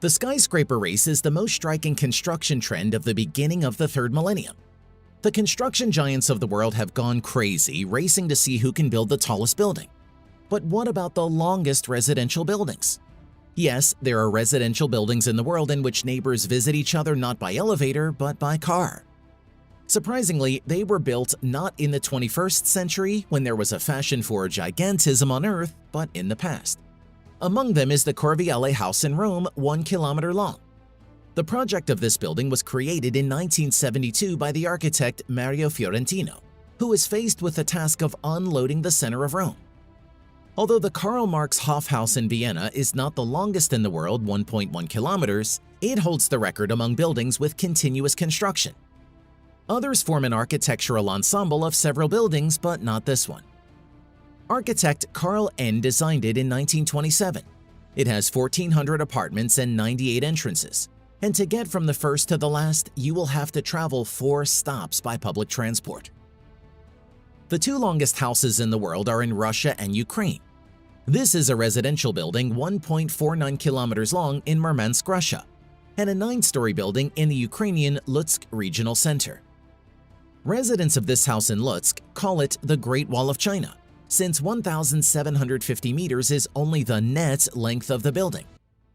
The skyscraper race is the most striking construction trend of the beginning of the third millennium. The construction giants of the world have gone crazy racing to see who can build the tallest building. But what about the longest residential buildings? Yes, there are residential buildings in the world in which neighbors visit each other not by elevator but by car. Surprisingly, they were built not in the 21st century when there was a fashion for gigantism on Earth, but in the past. Among them is the Corviale house in Rome, 1 kilometer long. The project of this building was created in 1972 by the architect Mario Fiorentino, who was faced with the task of unloading the center of Rome. Although the Karl Marx Hofhaus in Vienna is not the longest in the world, 1.1 kilometers, it holds the record among buildings with continuous construction. Others form an architectural ensemble of several buildings, but not this one. Architect Carl N. designed it in 1927. It has 1,400 apartments and 98 entrances, and to get from the first to the last, you will have to travel 4 stops by public transport. The 2 longest houses in the world are in Russia and Ukraine. This is a residential building 1.49 kilometers long in Murmansk, Russia, and a 9-story building in the Ukrainian Lutsk Regional Center. Residents of this house in Lutsk call it the Great Wall of China, since 1,750 meters is only the net length of the building.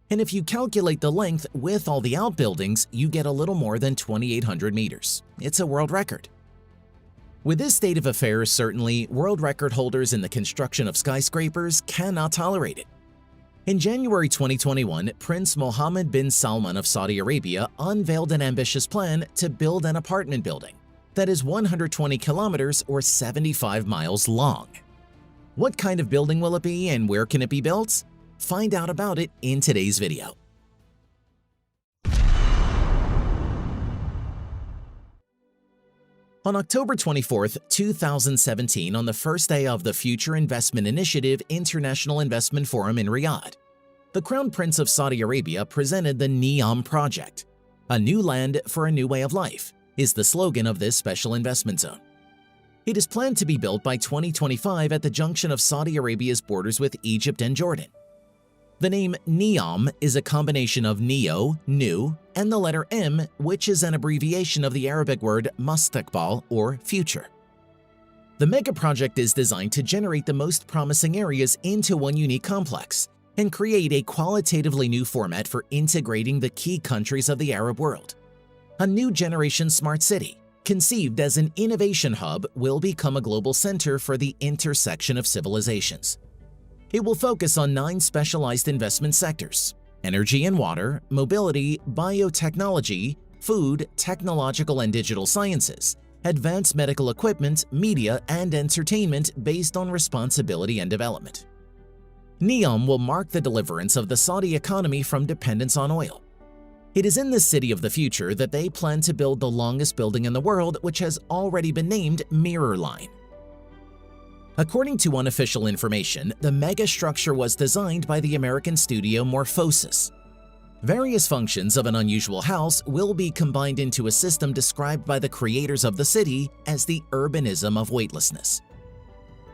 And if you calculate the length with all the outbuildings, you get a little more than 2,800 meters. It's a world record. With this state of affairs, certainly, world record holders in the construction of skyscrapers cannot tolerate it. In January 2021, Prince Mohammed bin Salman of Saudi Arabia unveiled an ambitious plan to build an apartment building that is 120 kilometers or 75 miles long. What kind of building will it be and where can it be built? Find out about it in today's video. On October 24, 2017, on the first day of the Future Investment Initiative International Investment Forum in Riyadh, the Crown Prince of Saudi Arabia presented the NEOM project. A new land for a new way of life is the slogan of this special investment zone. It is planned to be built by 2025 at the junction of Saudi Arabia's borders with Egypt and Jordan. The name NEOM is a combination of Neo, new, and the letter M, which is an abbreviation of the Arabic word mustaqbal, or future. The mega project is designed to generate the most promising areas into one unique complex and create a qualitatively new format for integrating the key countries of the Arab world. A new generation smart city, conceived as an innovation hub, will become a global center for the intersection of civilizations. It will focus on 9 specialized investment sectors: energy and water, mobility, biotechnology, food, technological and digital sciences, advanced medical equipment, media, and entertainment based on responsibility and development. NEOM will mark the deliverance of the Saudi economy from dependence on oil. It is in this city of the future that they plan to build the longest building in the world, which has already been named Mirror Line. According to unofficial information, the mega structure was designed by the American studio Morphosis. Various functions of an unusual house will be combined into a system described by the creators of the city as the urbanism of weightlessness.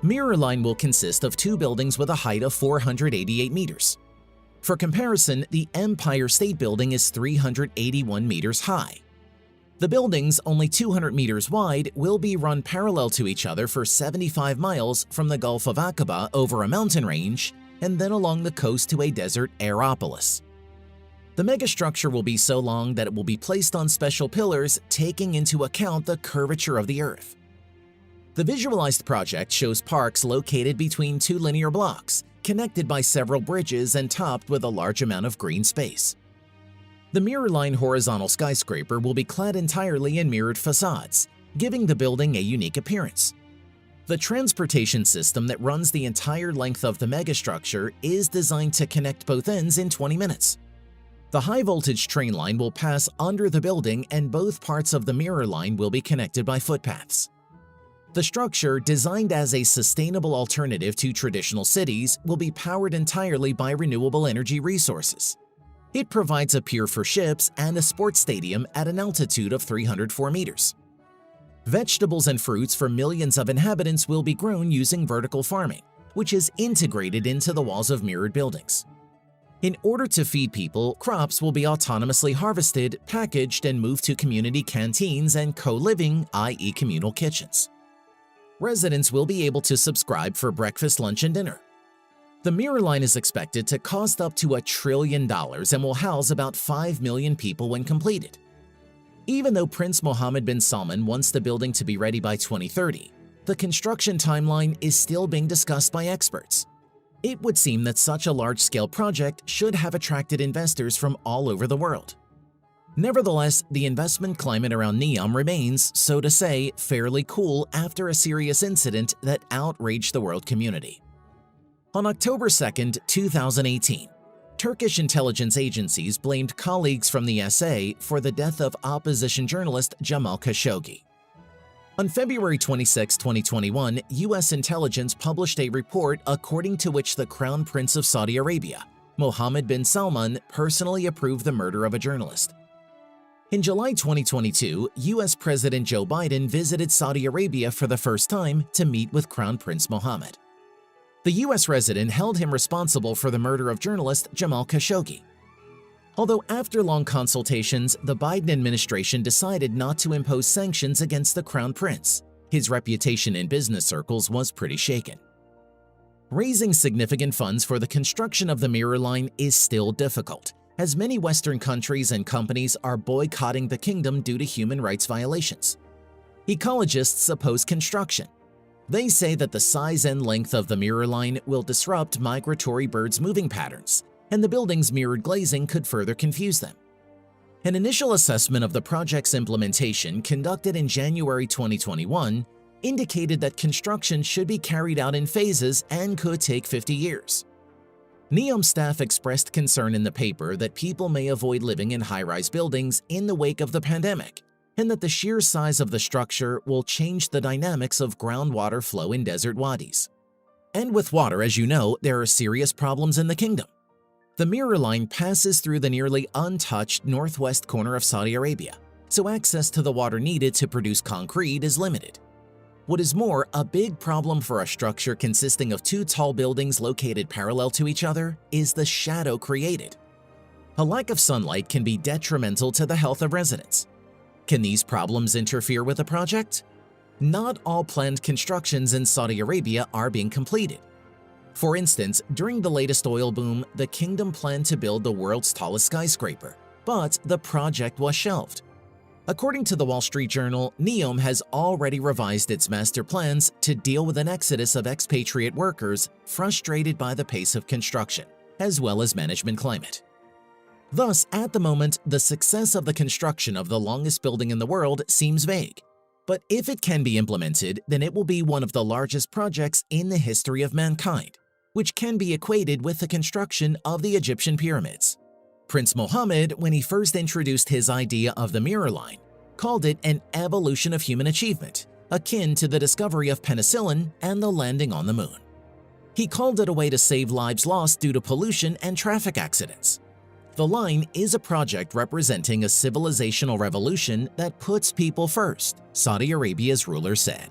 Mirror Line will consist of 2 buildings with a height of 488 meters. For comparison, the Empire State Building is 381 meters high. The buildings, only 200 meters wide, will be run parallel to each other for 75 miles from the Gulf of Aqaba over a mountain range and then along the coast to a desert aeropolis. The megastructure will be so long that it will be placed on special pillars, taking into account the curvature of the Earth. The visualized project shows parks located between 2 linear blocks, connected by several bridges and topped with a large amount of green space. The Mirror Line horizontal skyscraper will be clad entirely in mirrored facades, giving the building a unique appearance. The transportation system that runs the entire length of the megastructure is designed to connect both ends in 20 minutes. The high-voltage train line will pass under the building and both parts of the Mirror Line will be connected by footpaths. The structure, designed as a sustainable alternative to traditional cities, will be powered entirely by renewable energy resources. It provides a pier for ships and a sports stadium at an altitude of 304 meters. Vegetables and fruits for millions of inhabitants will be grown using vertical farming, which is integrated into the walls of mirrored buildings. In order to feed people, crops will be autonomously harvested, packaged, and moved to community canteens and co-living, i.e. communal kitchens. Residents will be able to subscribe for breakfast, lunch, and dinner. The Mirror Line is expected to cost up to $1 trillion and will house about 5 million people when completed. Even though Prince Mohammed bin Salman wants the building to be ready by 2030, the construction timeline is still being discussed by experts. It would seem that such a large-scale project should have attracted investors from all over the world. Nevertheless, the investment climate around NEOM remains, so to say, fairly cool after a serious incident that outraged the world community. On October 2, 2018, Turkish intelligence agencies blamed colleagues from the SA for the death of opposition journalist Jamal Khashoggi. On February 26, 2021, U.S. intelligence published a report according to which the Crown Prince of Saudi Arabia, Mohammed bin Salman, personally approved the murder of a journalist. In July 2022, U.S. President Joe Biden visited Saudi Arabia for the first time to meet with Crown Prince Mohammed. The U.S. resident held him responsible for the murder of journalist Jamal Khashoggi. Although after long consultations, the Biden administration decided not to impose sanctions against the Crown Prince. His reputation in business circles was pretty shaken. Raising significant funds for the construction of the Mirror Line is still difficult, as many Western countries and companies are boycotting the kingdom due to human rights violations. Ecologists oppose construction. They say that the size and length of the Mirror Line will disrupt migratory birds' moving patterns, and the building's mirrored glazing could further confuse them. An initial assessment of the project's implementation conducted in January 2021 indicated that construction should be carried out in phases and could take 50 years. NEOM staff expressed concern in the paper that people may avoid living in high-rise buildings in the wake of the pandemic, and that the sheer size of the structure will change the dynamics of groundwater flow in desert wadis. And with water, as you know, there are serious problems in the kingdom. The Mirror Line passes through the nearly untouched northwest corner of Saudi Arabia, so access to the water needed to produce concrete is limited. What is more, a big problem for a structure consisting of two tall buildings located parallel to each other is the shadow created. A lack of sunlight can be detrimental to the health of residents. Can these problems interfere with the project? Not all planned constructions in Saudi Arabia are being completed. For instance, during the latest oil boom, the kingdom planned to build the world's tallest skyscraper, but the project was shelved. According to the Wall Street Journal, NEOM has already revised its master plans to deal with an exodus of expatriate workers frustrated by the pace of construction, as well as management climate. Thus, at the moment, the success of the construction of the longest building in the world seems vague. But if it can be implemented, then it will be one of the largest projects in the history of mankind, which can be equated with the construction of the Egyptian pyramids. Prince Mohammed, when he first introduced his idea of the Mirror Line, called it an evolution of human achievement, akin to the discovery of penicillin and the landing on the moon. He called it a way to save lives lost due to pollution and traffic accidents. The line is a project representing a civilizational revolution that puts people first, Saudi Arabia's ruler said.